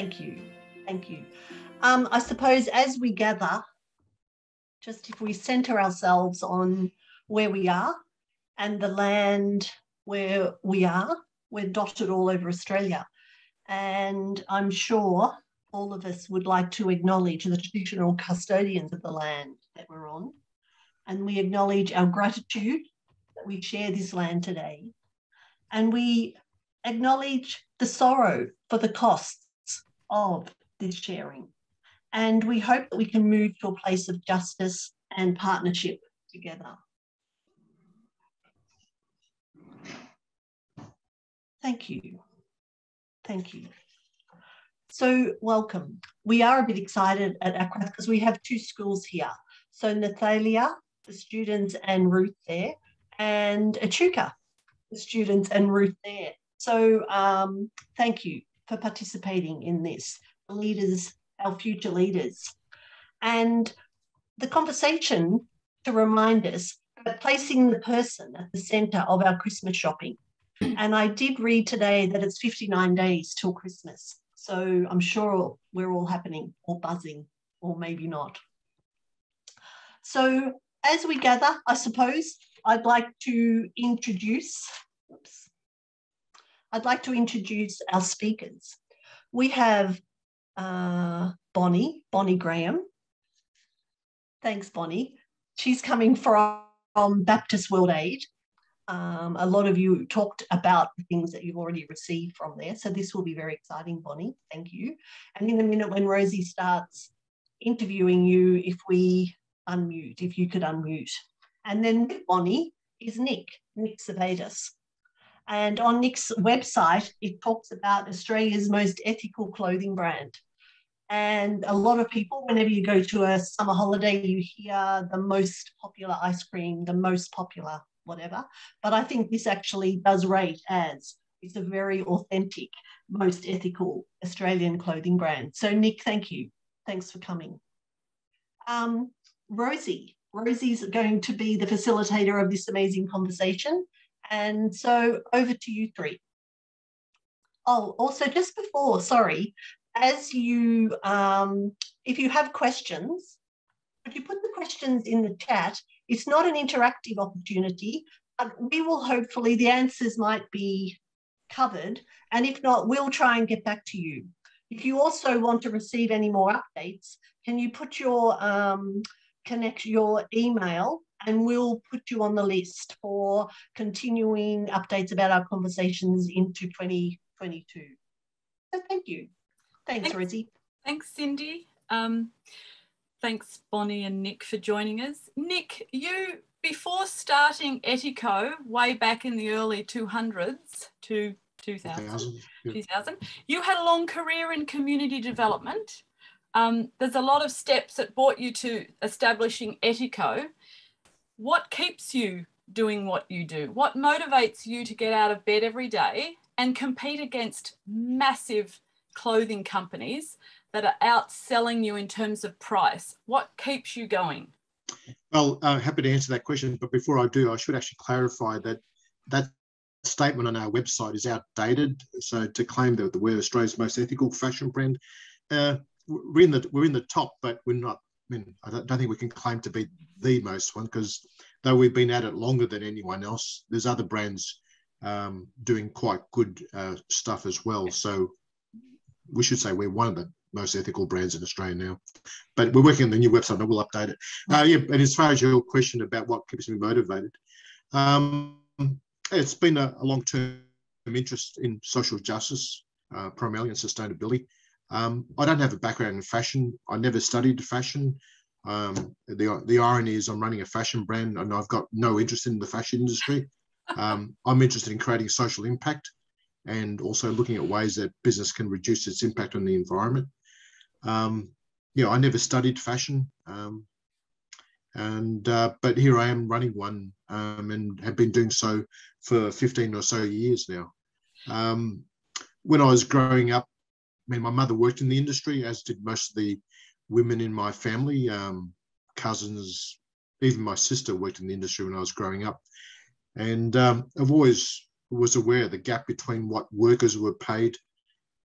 Thank you. Thank you. I suppose as we gather, just if we centre ourselves on where we are and the land where we are, we're dotted all over Australia. And I'm sure all of us would like to acknowledge the traditional custodians of the land that we're on. And we acknowledge our gratitude that we share this land today. And we acknowledge the sorrow for the costs of this sharing. And we hope that we can move to a place of justice and partnership together. Thank you. Thank you. So welcome. We are a bit excited at ACRATH because we have two schools here. So Nathalia, the students, and Ruth there, and ETIKO, the students, and Ruth there. So thank you for participating in this, the leaders, our future leaders. And the conversation to remind us about placing the person at the centre of our Christmas shopping. And I did read today that it's 59 days till Christmas. So I'm sure we're all happening or buzzing, or maybe not. So as we gather, I suppose I'd like to introduce our speakers. We have Bonnie Graham. Thanks, Bonnie. She's coming from Baptist World Aid. A lot of you talked about the things that you've already received from there. So this will be very exciting, Bonnie. Thank you. And in a minute when Rosie starts interviewing you, if you could unmute. And then with Bonnie is Nick Savaidis. And on Nick's website, it talks about Australia's most ethical clothing brand. And a lot of people, whenever you go to a summer holiday, you hear the most popular ice cream, the most popular whatever. But I think this actually does rate as it's a very authentic, most ethical Australian clothing brand. So Nick, thank you. Thanks for coming. Rosie's going to be the facilitator of this amazing conversation. And so over to you three. Oh, also just before, sorry, as you, if you have questions, if you put the questions in the chat, it's not an interactive opportunity, but we will hopefully, the answers might be covered. And if not, we'll try and get back to you. If you also want to receive any more updates, can you put your, your email, and we'll put you on the list for continuing updates about our conversations into 2022. So thank you. Thanks, Rosie. Thanks, Cindy. Thanks, Bonnie and Nick, for joining us. Nick, you, before starting ETIKO way back in the early 200s to 2000, you had a long career in community development. There's a lot of steps that brought you to establishing ETIKO. What keeps you doing what you do? What motivates you to get out of bed every day and compete against massive clothing companies that are outselling you in terms of price? What keeps you going? Well, I'm happy to answer that question, but before I do, I should actually clarify that that statement on our website is outdated. So to claim that we're Australia's most ethical fashion brand, we're in the top, but we're not. I mean, I don't think we can claim to be the most one, because though we've been at it longer than anyone else, there's other brands doing quite good stuff as well. So we should say we're one of the most ethical brands in Australia now. But we're working on the new website and we'll update it. Yeah, and as far as your question about what keeps me motivated, it's been a long-term interest in social justice, primarily in sustainability. I don't have a background in fashion. I never studied fashion. The irony is I'm running a fashion brand and I've got no interest in the fashion industry. I'm interested in creating social impact and also looking at ways that business can reduce its impact on the environment. I never studied fashion, but here I am running one and have been doing so for 15 or so years now. When I was growing up, I mean, my mother worked in the industry, as did most of the women in my family. Cousins, even my sister worked in the industry when I was growing up. And I've always was aware of the gap between what workers were paid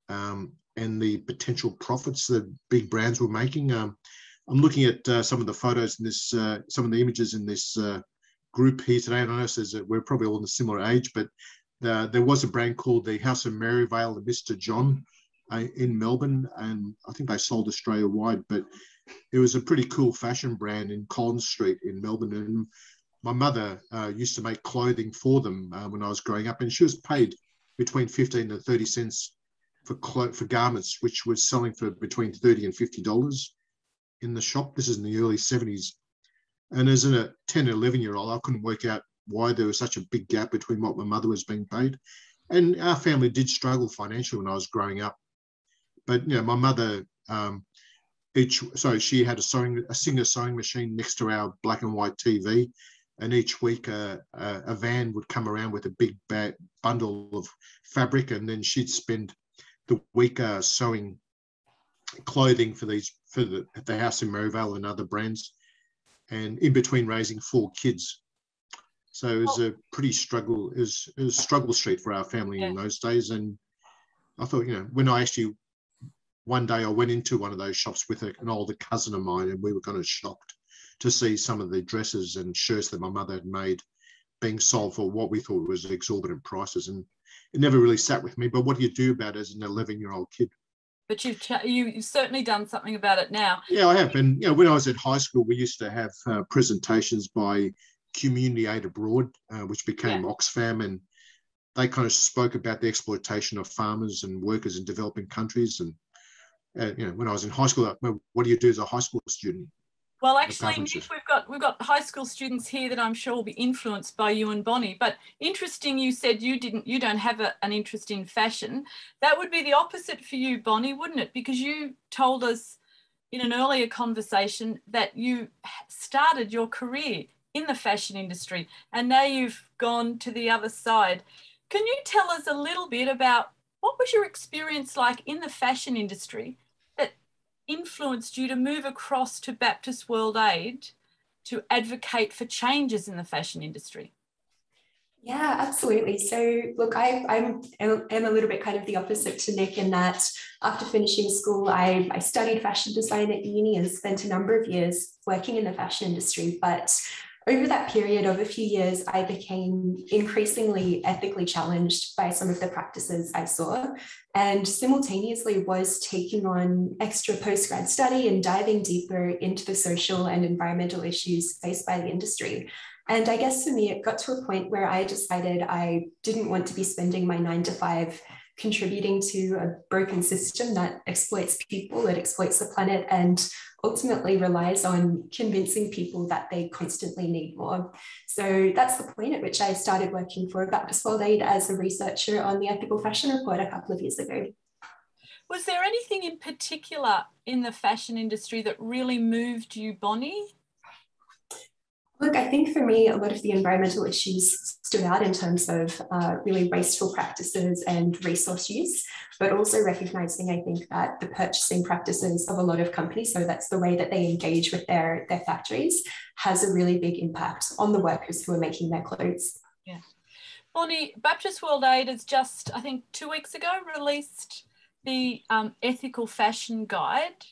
and and the potential profits that big brands were making. I'm looking at some of the photos in this, some of the images in this group here today, and I know that we're probably all in a similar age, but there was a brand called the House of Maryvale, the Mr. John, in Melbourne, and I think they sold Australia-wide, but it was a pretty cool fashion brand in Collins Street in Melbourne, and my mother used to make clothing for them when I was growing up, and she was paid between 15 and 30 cents for garments, which was selling for between $30 and $50 in the shop. This is in the early 70s. And as a 10 or 11-year-old, I couldn't work out why there was such a big gap between what my mother was being paid. And our family did struggle financially when I was growing up. But, you know, my mother, she had a Singer sewing machine next to our black and white TV. And each week a van would come around with a big bundle of fabric, and then she'd spend the week sewing clothing for the House in Maryvale and other brands, and in between raising 4 kids. So it was a pretty struggle. It was struggle street for our family in those days. And I thought, you know, when one day I went into one of those shops with an older cousin of mine, and we were kind of shocked to see some of the dresses and shirts that my mother had made being sold for what we thought was exorbitant prices. And it never really sat with me. But what do you do about it as an 11-year-old kid? But you've certainly done something about it now. Yeah, I have. And, you know, when I was at high school, we used to have presentations by Community Aid Abroad, which became Oxfam, and they kind of spoke about the exploitation of farmers and workers in developing countries. And, you know, when I was in high school, what do you do as a high school student? Well, actually, Nick, we've got high school students here that I'm sure will be influenced by you and Bonnie. But interesting, you said you don't have an interest in fashion. That would be the opposite for you, Bonnie, wouldn't it? Because you told us in an earlier conversation that you started your career in the fashion industry, and now you've gone to the other side. Can you tell us a little bit about what was your experience like in the fashion industry that influenced you to move across to Baptist World Aid to advocate for changes in the fashion industry? Yeah, absolutely. So look, I'm a little bit kind of the opposite to Nick in that after finishing school, I studied fashion design at uni and spent a number of years working in the fashion industry. But over that period of a few years, I became increasingly ethically challenged by some of the practices I saw, and simultaneously was taking on extra postgrad study and diving deeper into the social and environmental issues faced by the industry. And I guess for me, it got to a point where I decided I didn't want to be spending my 9 to 5 contributing to a broken system that exploits people, it exploits the planet, and ultimately relies on convincing people that they constantly need more. So that's the point at which I started working for Baptist World Aid as a researcher on the Ethical Fashion Report a couple of years ago. Was there anything in particular in the fashion industry that really moved you, Bonnie? Look, I think for me, a lot of the environmental issues stood out in terms of really wasteful practices and resource use, but also recognizing, I think, that the purchasing practices of a lot of companies, so that's the way that they engage with their factories, has a really big impact on the workers who are making their clothes. Yeah. Bonnie, Baptist World Aid has just, I think 2 weeks ago, released the Ethical Fashion Guide,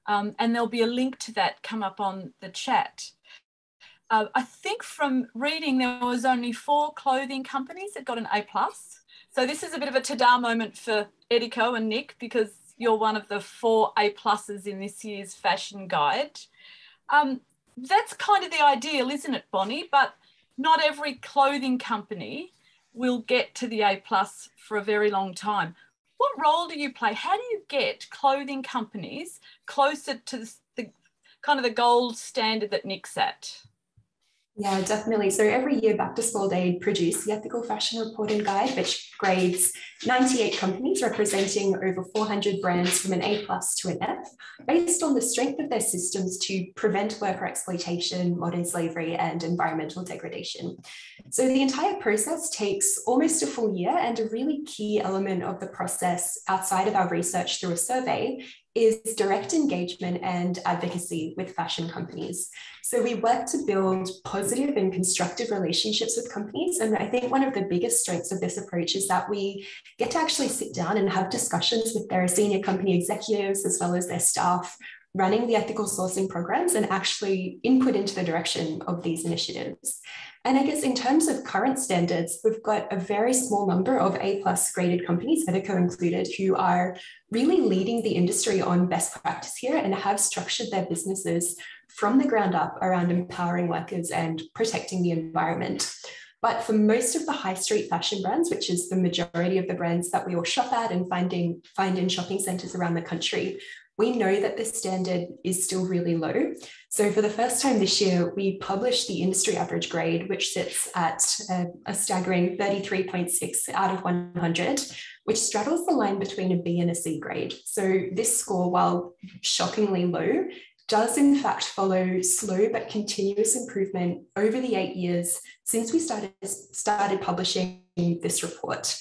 and there'll be a link to that come up on the chat. I think from reading, there was only 4 clothing companies that got an A+. So this is a bit of a ta-da moment for ETIKO and Nick, because you're one of the 4 A+ in this year's fashion guide. That's kind of the ideal, isn't it, Bonnie? But not every clothing company will get to the A+ for a very long time. What role do you play? How do you get clothing companies closer to the kind of the gold standard that Nick's at? Yeah, definitely. So every year, Baptist World Aid produce the Ethical Fashion Report and Guide, which grades 98 companies representing over 400 brands from an A+ to an F, based on the strength of their systems to prevent worker exploitation, modern slavery, and environmental degradation. So the entire process takes almost a full year, and a really key element of the process outside of our research through a survey is direct engagement and advocacy with fashion companies. So we work to build positive and constructive relationships with companies. And I think one of the biggest strengths of this approach is that we get to actually sit down and have discussions with their senior company executives as well as their staff running the ethical sourcing programs and actually input into the direction of these initiatives. And I guess in terms of current standards, we've got a very small number of A+ graded companies, ETIKO included, who are really leading the industry on best practice here and have structured their businesses from the ground up around empowering workers and protecting the environment. But for most of the high street fashion brands, which is the majority of the brands that we all shop at and find in shopping centres around the country, we know that the standard is still really low. So for the first time this year, we published the industry average grade, which sits at a staggering 33.6 out of 100, which straddles the line between a B and a C grade. So this score, while shockingly low, does in fact follow slow but continuous improvement over the 8 years since we started publishing this report.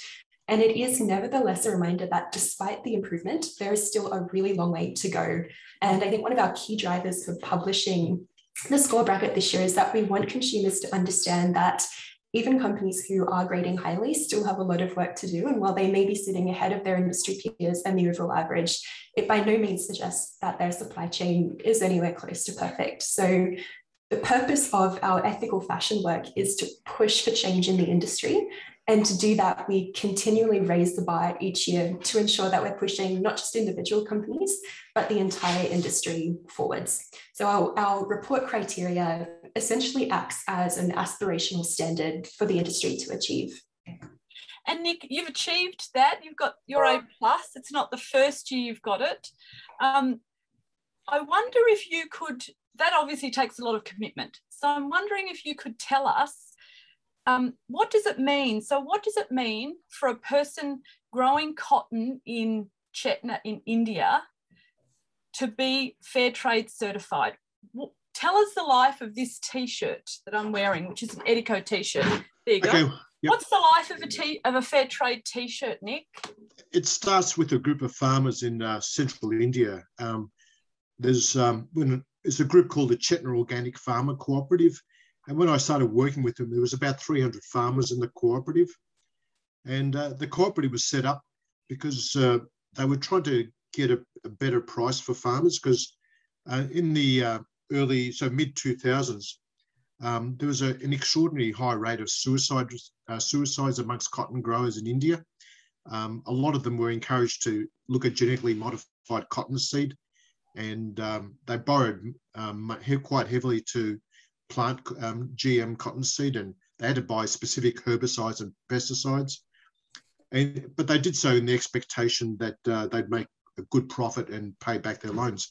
And it is nevertheless a reminder that despite the improvement, there is still a really long way to go. And I think one of our key drivers for publishing the score bracket this year is that we want consumers to understand that even companies who are grading highly still have a lot of work to do. And while they may be sitting ahead of their industry peers and the overall average, it by no means suggests that their supply chain is anywhere close to perfect. So the purpose of our ethical fashion work is to push for change in the industry. And to do that, we continually raise the bar each year to ensure that we're pushing not just individual companies, but the entire industry forwards. So our report criteria essentially acts as an aspirational standard for the industry to achieve. And Nick, you've achieved that. You've got your A+. It's not the first year you've got it. I wonder if you could, that obviously takes a lot of commitment. So I'm wondering if you could tell us, what does it mean? So what does it mean for a person growing cotton in Chetna in India to be fair trade certified? Tell us the life of this T-shirt that I'm wearing, which is an ETIKO T-shirt. There you go. Yep. What's the life of a fair trade T-shirt, Nick? It starts with a group of farmers in central India. There's a group called the Chetna Organic Farmer Cooperative. And when I started working with them, there was about 300 farmers in the cooperative. And the cooperative was set up because they were trying to get a better price for farmers, because in the mid-2000s, there was an extraordinarily high rate of suicides amongst cotton growers in India. A lot of them were encouraged to look at genetically modified cotton seed, and they borrowed quite heavily to plant GM cottonseed, and they had to buy specific herbicides and pesticides. But they did so in the expectation that they'd make a good profit and pay back their loans.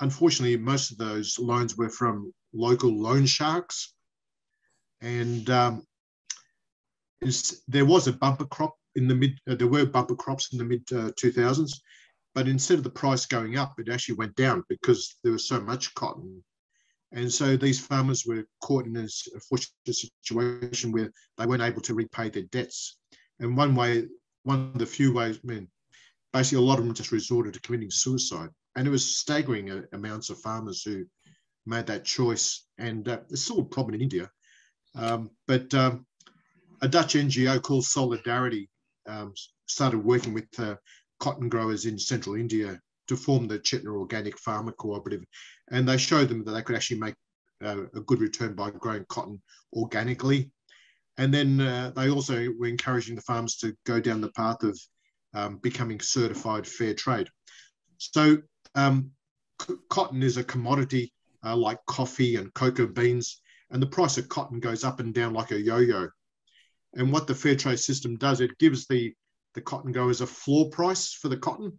Unfortunately, most of those loans were from local loan sharks, and there was a bumper crop in the bumper crops in the mid 2000s, but instead of the price going up, it actually went down because there was so much cotton. And so these farmers were caught in this unfortunate situation where they weren't able to repay their debts. And one of the few ways, basically a lot of them just resorted to committing suicide. And it was staggering amounts of farmers who made that choice. And it's still a problem in India. But a Dutch NGO called Solidarity started working with cotton growers in central India to form the Chetna Organic Farmer Cooperative. And they showed them that they could actually make a good return by growing cotton organically. And then they also were encouraging the farmers to go down the path of becoming certified fair trade. So cotton is a commodity like coffee and cocoa beans, and the price of cotton goes up and down like a yo-yo. And what the fair trade system does, it gives the cotton growers a floor price for the cotton.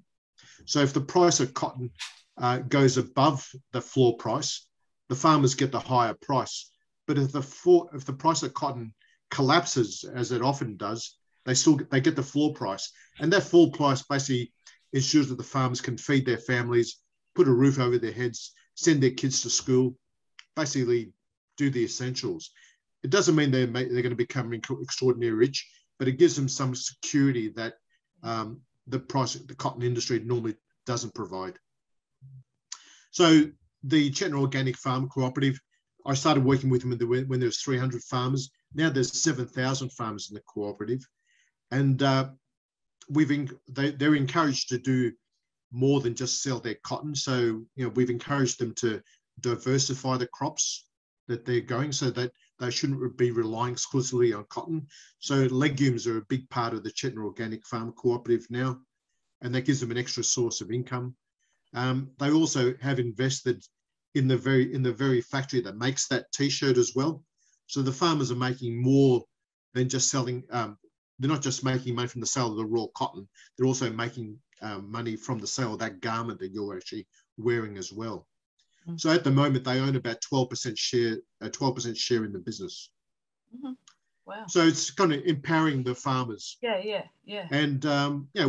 So if the price of cotton goes above the floor price, the farmers get the higher price. But if the price of cotton collapses, as it often does, they get the floor price. And that floor price basically ensures that the farmers can feed their families, put a roof over their heads, send their kids to school, basically do the essentials. It doesn't mean they're going to become extraordinarily rich, but it gives them some security that the cotton industry normally doesn't provide. So the Chetna Organic Farm Cooperative, I started working with them when there was 300 farmers. Now there's 7,000 farmers in the cooperative, and they're encouraged to do more than just sell their cotton. So we've encouraged them to diversify the crops that they're going, so that they shouldn't be relying exclusively on cotton. So legumes are a big part of the Chetna Organic Farm Cooperative now, and that gives them an extra source of income. They also have invested in the very factory that makes that T-shirt as well. So the farmers are making more than just selling. They're not just making money from the sale of the raw cotton. They're also making money from the sale of that garment that you're actually wearing as well. Mm-hmm. So at the moment, they own about 12% share, 12% share in the business. Mm-hmm. Wow! So it's kind of empowering the farmers. Yeah. And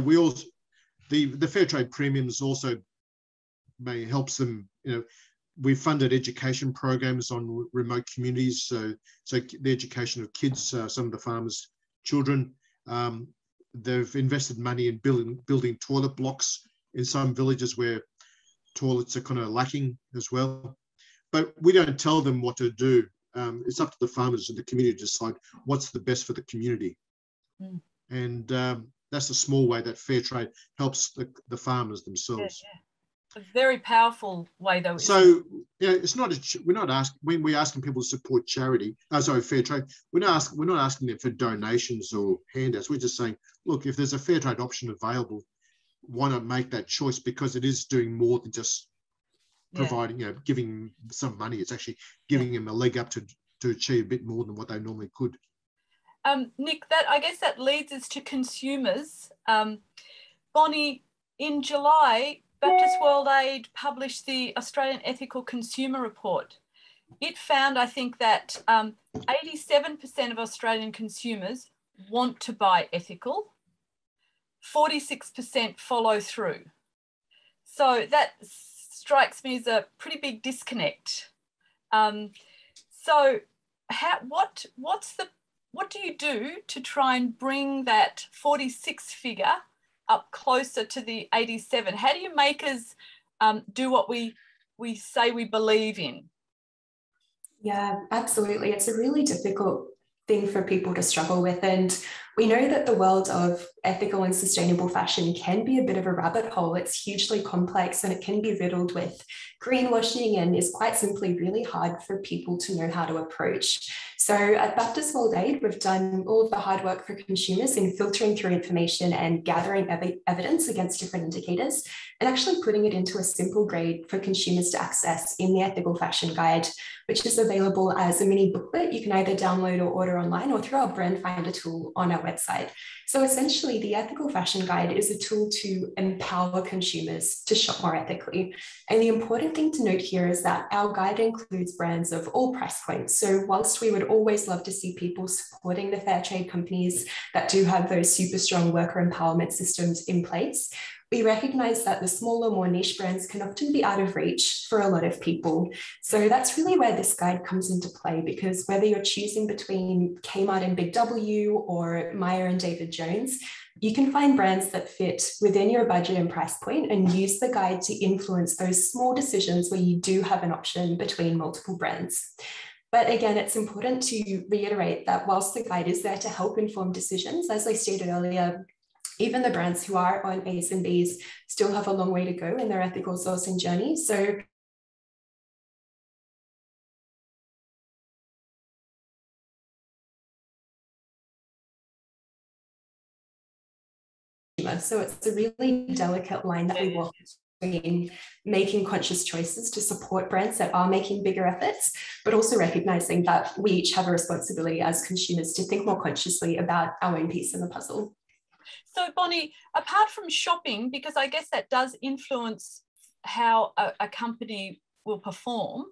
we also the fair trade premiums also helps them. We've funded education programs on remote communities, so the education of kids, some of the farmers' children. They've invested money in building toilet blocks in some villages where toilets are kind of lacking as well. But we don't tell them what to do. It's up to the farmers and the community to decide what's the best for the community. Mm. And that's a small way that fair trade helps the farmers themselves. Yeah. A very powerful way, though. So it's not. We're not asking when we're asking people to support charity. Fair trade. We're not asking them for donations or handouts. We're just saying, look, if there's a fair trade option available, why not make that choice? Because it is doing more than just providing, giving some money. It's actually giving them a leg up to achieve a bit more than what they normally could. Nick, I guess that leads us to consumers. Bonnie, in July, Baptist World Aid published the Australian Ethical Consumer Report. It found, I think, that 87% of Australian consumers want to buy ethical, 46% follow through. So that strikes me as a pretty big disconnect. So what do you do to try and bring that 46 figure up closer to the 87? How do you make us do what we say we believe in? Yeah, absolutely. It's a really difficult thing for people to struggle with. And we know that the world of ethical and sustainable fashion can be a bit of a rabbit hole. It's hugely complex and it can be riddled with greenwashing and is quite simply really hard for people to know how to approach. So at Baptist World Aid, we've done all of the hard work for consumers in filtering through information and gathering evidence against different indicators and actually putting it into a simple grade for consumers to access in the Ethical Fashion Guide, which is available as a mini booklet. You can either download or order online or through our brand finder tool on our website. So essentially, the Ethical Fashion Guide is a tool to empower consumers to shop more ethically. And the important thing to note here is that our guide includes brands of all price points. So whilst we would always love to see people supporting the fair trade companies that do have those super strong worker empowerment systems in place, we recognize that the smaller, more niche brands can often be out of reach for a lot of people. So that's really where this guide comes into play, because whether you're choosing between Kmart and Big W or Myer and David Jones, you can find brands that fit within your budget and price point and use the guide to influence those small decisions where you do have an option between multiple brands. But again, it's important to reiterate that whilst the guide is there to help inform decisions, as I stated earlier, even the brands who are on A's and B's still have a long way to go in their ethical sourcing journey. So it's a really delicate line that we walk between making conscious choices to support brands that are making bigger efforts, but also recognizing that we each have a responsibility as consumers to think more consciously about our own piece in the puzzle. So Bonnie, apart from shopping, because I guess that does influence how a company will perform,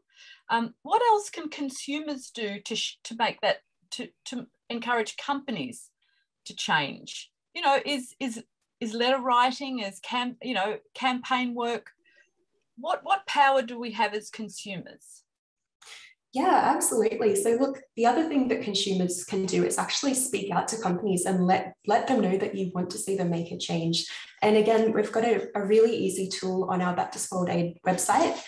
what else can consumers do to make that, to encourage companies to change? You know, is letter writing, is campaign work? What power do we have as consumers? Yeah, absolutely. So look, the other thing that consumers can do is actually speak out to companies and let them know that you want to see them make a change. And again, we've got a really easy tool on our Back to School Aid website,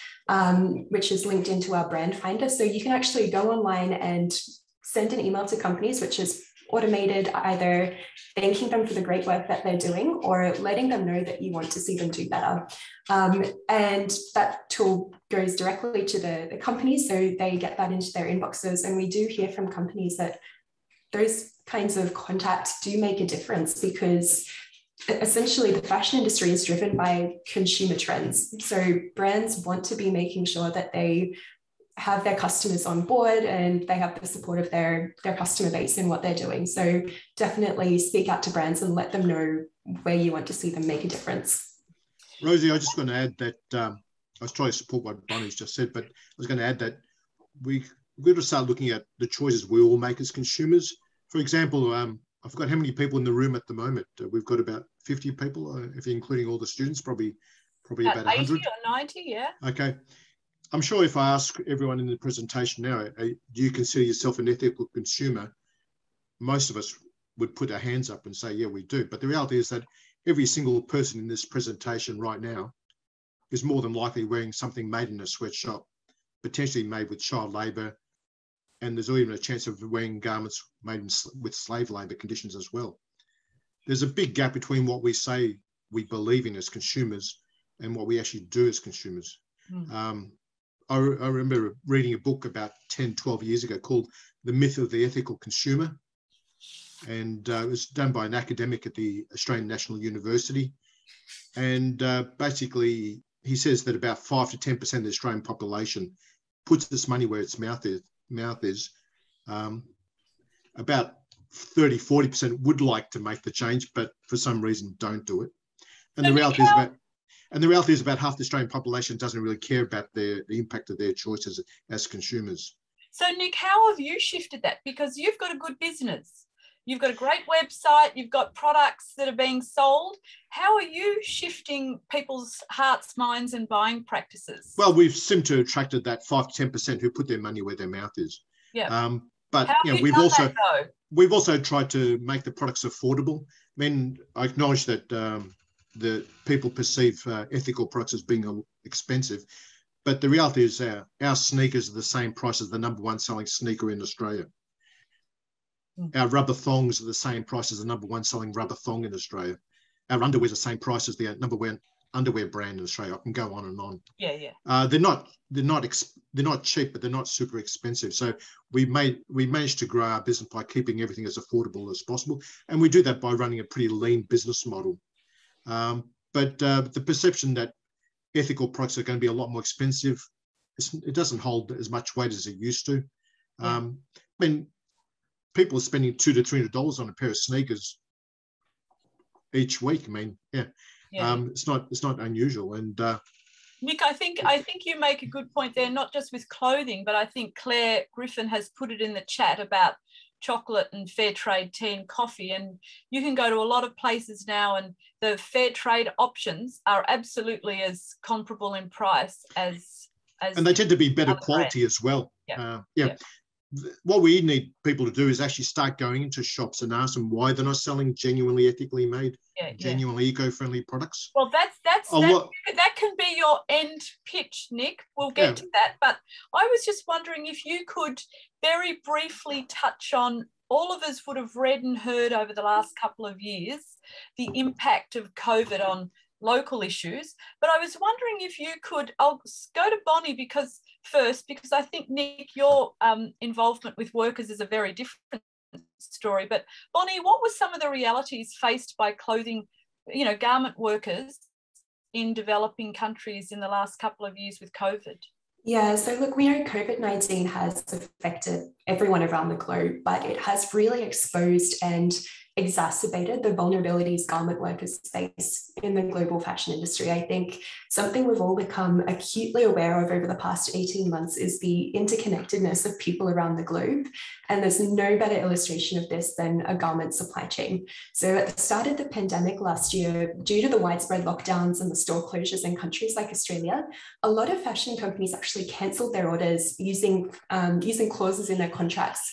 which is linked into our brand finder. So you can actually go online and send an email to companies, which is automated, either thanking them for the great work that they're doing or letting them know that you want to see them do better. And that tool goes directly to the companies, so they get that into their inboxes. And we do hear from companies that those kinds of contacts do make a difference, because essentially the fashion industry is driven by consumer trends. So brands want to be making sure that they have their customers on board and they have the support of their customer base in what they're doing. So definitely speak out to brands and let them know where you want to see them make a difference. Rosie, I was just going to add that I was trying to support what Bonnie's just said, but I was going to add that we've got to start looking at the choices we all make as consumers. For example, I forgot how many people in the room at the moment. We've got about 50 people, if you're including all the students, probably about 100. 80 or 90, yeah. Okay. I'm sure if I ask everyone in the presentation now, do you consider yourself an ethical consumer? Most of us would put our hands up and say, yeah, we do. But the reality is that every single person in this presentation right now is more than likely wearing something made in a sweatshop, potentially made with child labour, and there's even a chance of wearing garments made with slave labour conditions as well. There's a big gap between what we say we believe in as consumers and what we actually do as consumers. I remember reading a book about 10, 12 years ago called The Myth of the Ethical Consumer. And it was done by an academic at the Australian National University. And basically, he says that about 5 to 10% of the Australian population puts its money where its mouth is. About 30, 40% would like to make the change, but for some reason don't do it. And the reality is about half the Australian population doesn't really care about the impact of their choices as consumers. So Nick, how have you shifted that? Because you've got a good business. You've got a great website. You've got products that are being sold. How are you shifting people's hearts, minds and buying practices? Well, we've seemed to have attracted that 5 to 10% who put their money where their mouth is. Yeah. But you know, we've also tried to make the products affordable. I mean, I acknowledge that the people perceive ethical products as being expensive, but the reality is our sneakers are the same price as the #1 selling sneaker in Australia. Our rubber thongs are the same price as the #1 selling rubber thong in Australia. Our underwear is the same price as the #1 underwear brand in Australia. I can go on and on. Yeah. They're not cheap, but they're not super expensive. So we managed to grow our business by keeping everything as affordable as possible, and we do that by running a pretty lean business model. But the perception that ethical products are going to be a lot more expensive, it doesn't hold as much weight as it used to. I mean, people are spending $200 to $300 on a pair of sneakers each week. I mean, it's not unusual. And Nick, I think you make a good point there, not just with clothing, but I think Claire Griffin has put it in the chat about chocolate and fair trade tea and coffee, and you can go to a lot of places now and the fair trade options are absolutely as comparable in price as and they tend to be better quality as well. What we need people to do is actually start going into shops and ask them why they're not selling genuinely ethically made, genuinely eco-friendly products. Well, that can be your end pitch, Nick. We'll get to that. But I was just wondering if you could very briefly touch on, all of us would have read and heard over the last couple of years the impact of COVID on local issues. But I was wondering if you could, I'll go to Bonnie because I think, Nick, your involvement with workers is a very different story. But Bonnie, what were some of the realities faced by clothing, garment workers in developing countries in the last couple of years with COVID? Yeah, so look, we know COVID-19 has affected everyone around the globe, but it has really exposed and exacerbated the vulnerabilities garment workers face in the global fashion industry. I think something we've all become acutely aware of over the past 18 months is the interconnectedness of people around the globe. And there's no better illustration of this than a garment supply chain. So at the start of the pandemic last year, due to the widespread lockdowns and the store closures in countries like Australia, a lot of fashion companies actually cancelled their orders using clauses in their contracts,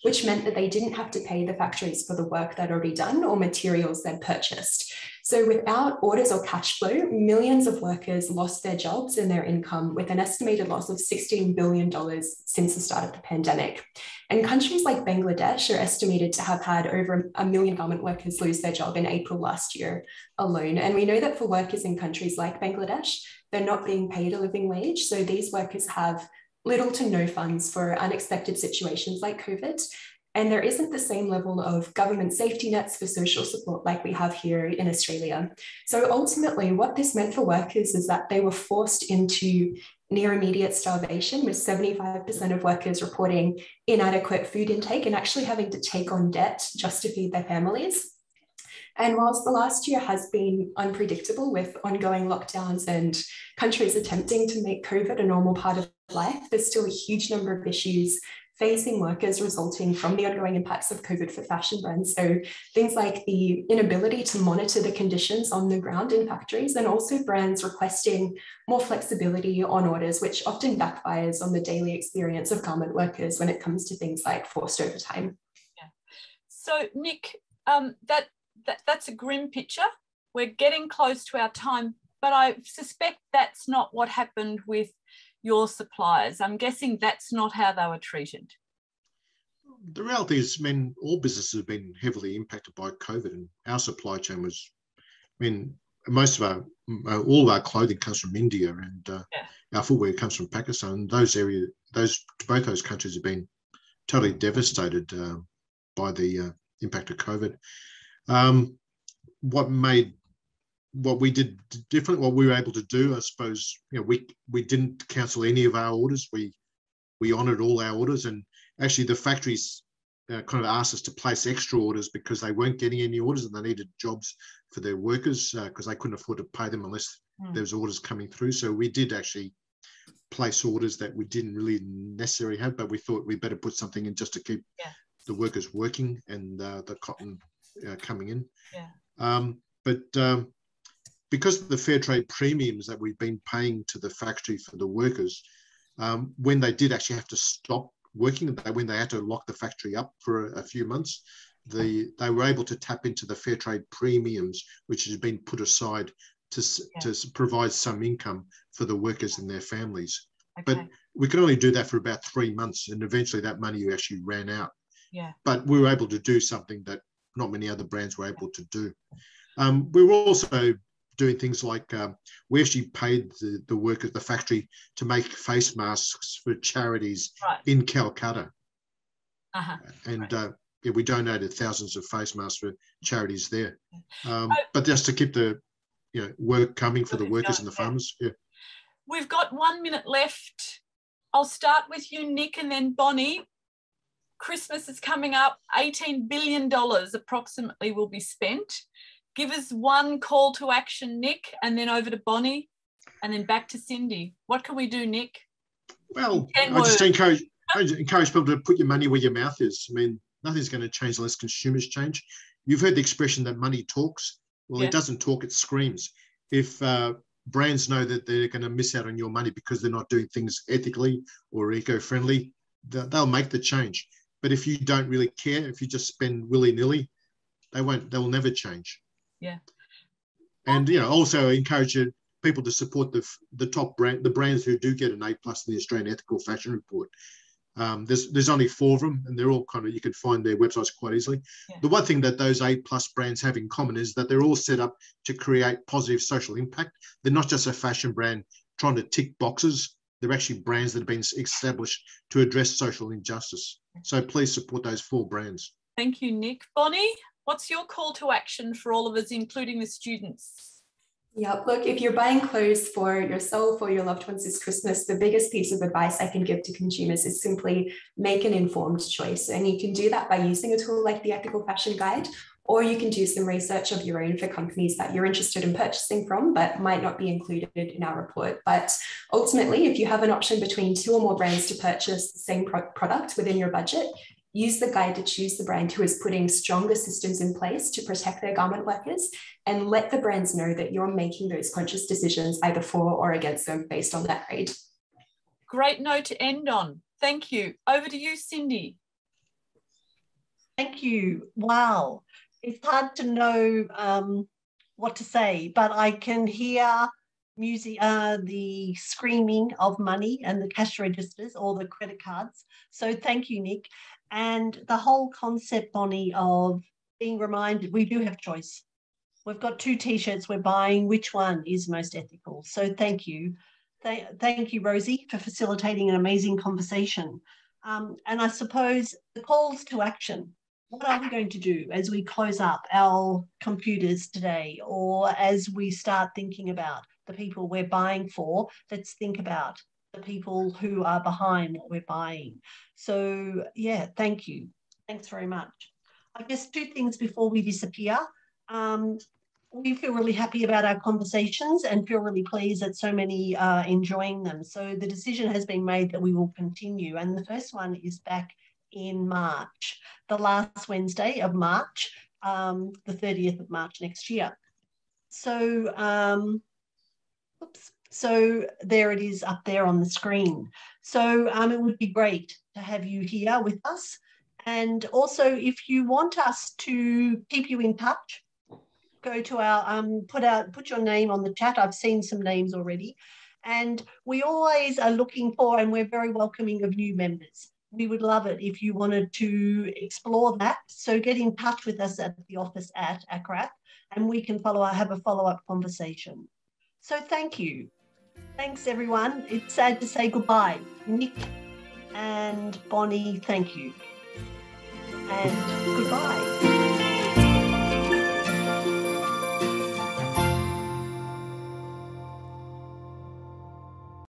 which meant that they didn't have to pay the factories for the work they'd already done or materials they'd purchased. So without orders or cash flow, millions of workers lost their jobs and their income, with an estimated loss of $16 billion since the start of the pandemic. And countries like Bangladesh are estimated to have had over 1 million garment workers lose their job in April last year alone. And we know that for workers in countries like Bangladesh, they're not being paid a living wage. So these workers have little to no funds for unexpected situations like COVID. And there isn't the same level of government safety nets for social support like we have here in Australia. So ultimately, what this meant for workers is that they were forced into near immediate starvation, with 75% of workers reporting inadequate food intake and actually having to take on debt just to feed their families. And whilst the last year has been unpredictable with ongoing lockdowns and countries attempting to make COVID a normal part of life, there's still a huge number of issues facing workers resulting from the ongoing impacts of COVID for fashion brands. So things like the inability to monitor the conditions on the ground in factories, and also brands requesting more flexibility on orders, which often backfires on the daily experience of garment workers when it comes to things like forced overtime. Yeah. So Nick, that's a grim picture. We're getting close to our time, but I suspect that's not what happened with your suppliers. I'm guessing that's not how they were treated. The reality is, I mean, all businesses have been heavily impacted by COVID, and our supply chain was, I mean, most of all of our clothing comes from India, and our footwear comes from Pakistan. Both those countries have been totally devastated by the impact of COVID. What we did different, what we were able to do, I suppose, you know, we didn't cancel any of our orders. We honoured all our orders, and actually the factories kind of asked us to place extra orders because they weren't getting any orders and they needed jobs for their workers because they couldn't afford to pay them unless there was orders coming through. So we did actually place orders that we didn't really necessarily have, but we thought we better put something in just to keep the workers working and the cotton coming in. But because of the fair trade premiums that we've been paying to the factory for the workers, when they did actually have to stop working, when they had to lock the factory up for a few months, they were able to tap into the fair trade premiums, which has been put aside to provide some income for the workers and their families. But we could only do that for about 3 months, and eventually that money actually ran out. But we were able to do something that not many other brands were able to do. We were also doing things like we actually paid the workers, the factory, to make face masks for charities in Calcutta. And we donated thousands of face masks for charities there. But just to keep the work coming for the workers and the farmers. We've got 1 minute left. I'll start with you, Nick, and then Bonnie. Christmas is coming up. $18 billion approximately will be spent. Give us one call to action, Nick, and then over to Bonnie, and then back to Cindy. What can we do, Nick? Well, I just encourage people to put your money where your mouth is. I mean, nothing's going to change unless consumers change. You've heard the expression that money talks. Well, it doesn't talk, it screams. If brands know that they're going to miss out on your money because they're not doing things ethically or eco-friendly, they'll make the change. But if you don't really care, if you just spend willy-nilly, they will never change. And also encourage people to support the top the brands who do get an A+ in the Australian Ethical Fashion Report. There's only 4 of them, and they're all you can find their websites quite easily. The one thing that those A+ brands have in common is that they're all set up to create positive social impact. They're not just a fashion brand trying to tick boxes. They're actually brands that have been established to address social injustice. So please support those 4 brands. Thank you, Nick. Bonnie, what's your call to action for all of us, including the students? Yeah, look, if you're buying clothes for yourself or your loved ones this Christmas, the biggest piece of advice I can give to consumers is simply make an informed choice. And you can do that by using a tool like the Ethical Fashion Guide, or you can do some research of your own for companies that you're interested in purchasing from, but might not be included in our report. But ultimately, if you have an option between 2 or more brands to purchase the same product within your budget, use the guide to choose the brand who is putting stronger systems in place to protect their garment workers, and let the brands know that you're making those conscious decisions either for or against them based on that grade. Great note to end on. Thank you. Over to you, Cindy. Thank you. Wow. It's hard to know what to say, but I can hear music, the screaming of money and the cash registers or the credit cards. So thank you, Nick. And the whole concept, Bonnie, of being reminded we do have choice. We've got 2 T-shirts we're buying. Which one is most ethical? So thank you. Thank you, Rosie, for facilitating an amazing conversation. And I suppose the calls to action. What are we going to do as we close up our computers today, or as we start thinking about the people we're buying for? Let's think about the people who are behind what we're buying. So, yeah, thank you. Thanks very much. I guess 2 things before we disappear. We feel really happy about our conversations and feel really pleased that so many are enjoying them. So the decision has been made that we will continue. And the first one is back in March, the last Wednesday of March, the 30th of March next year. So, so there it is up there on the screen. So it would be great to have you here with us. And also, if you want us to keep you in touch, go to our, put your name on the chat. I've seen some names already. And we always are looking for, and we're very welcoming of new members. We would love it if you wanted to explore that. So get in touch with us at the office at ACRATH, and we can have a follow-up conversation. So thank you. Thanks, everyone. It's sad to say goodbye. Nick and Bonnie, thank you. And goodbye.